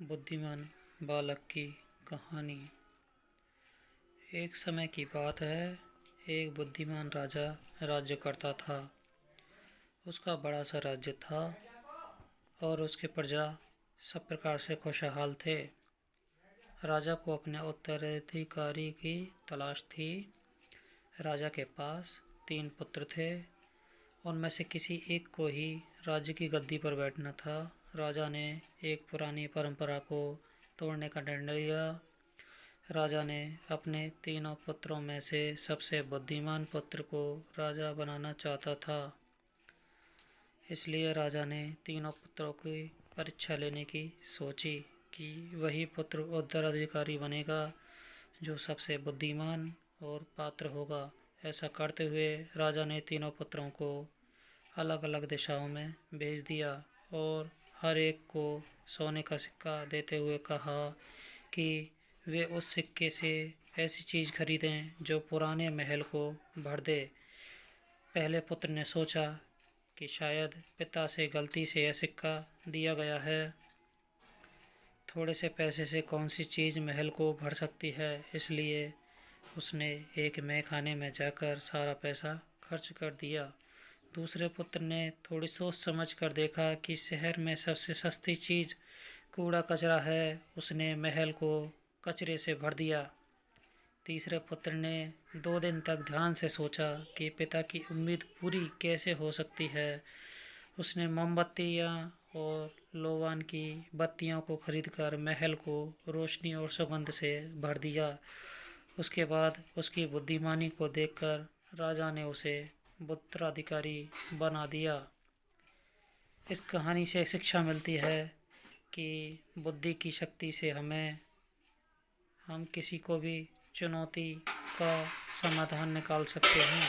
बुद्धिमान बालक की कहानी। एक समय की बात है, एक बुद्धिमान राजा राज्य करता था। उसका बड़ा सा राज्य था और उसके प्रजा सब प्रकार से खुशहाल थे। राजा को अपने उत्तराधिकारी की तलाश थी। राजा के पास 3 पुत्र थे। उनमें से किसी एक को ही राज्य की गद्दी पर बैठना था। राजा ने एक पुरानी परंपरा को तोड़ने का निर्णय लिया। राजा ने अपने तीनों पुत्रों में से सबसे बुद्धिमान पुत्र को राजा बनाना चाहता था। इसलिए राजा ने तीनों पुत्रों की परीक्षा लेने की सोची कि वही पुत्र उत्तराधिकारी बनेगा जो सबसे बुद्धिमान और पात्र होगा। ऐसा करते हुए राजा ने तीनों पुत्रों को अलग अलग दिशाओं में भेज दिया और हर एक को सोने का सिक्का देते हुए कहा कि वे उस सिक्के से ऐसी चीज़ खरीदें जो पुराने महल को भर दे। पहले पुत्र ने सोचा कि शायद पिता से गलती से यह सिक्का दिया गया है। थोड़े से पैसे से कौन सी चीज़ महल को भर सकती है, इसलिए उसने एक मैखाने में जाकर सारा पैसा खर्च कर दिया। दूसरे पुत्र ने थोड़ी सोच समझ कर देखा कि शहर में सबसे सस्ती चीज़ कूड़ा कचरा है। उसने महल को कचरे से भर दिया। तीसरे पुत्र ने 2 दिन तक ध्यान से सोचा कि पिता की उम्मीद पूरी कैसे हो सकती है। उसने मोमबत्तियाँ और लोबान की बत्तियों को खरीदकर महल को रोशनी और सुगंध से भर दिया। उसके बाद उसकी बुद्धिमानी को देखकर राजा ने उसे उत्तराधिकारी बना दिया। इस कहानी से शिक्षा मिलती है कि बुद्धि की शक्ति से हम किसी को भी चुनौती का समाधान निकाल सकते हैं।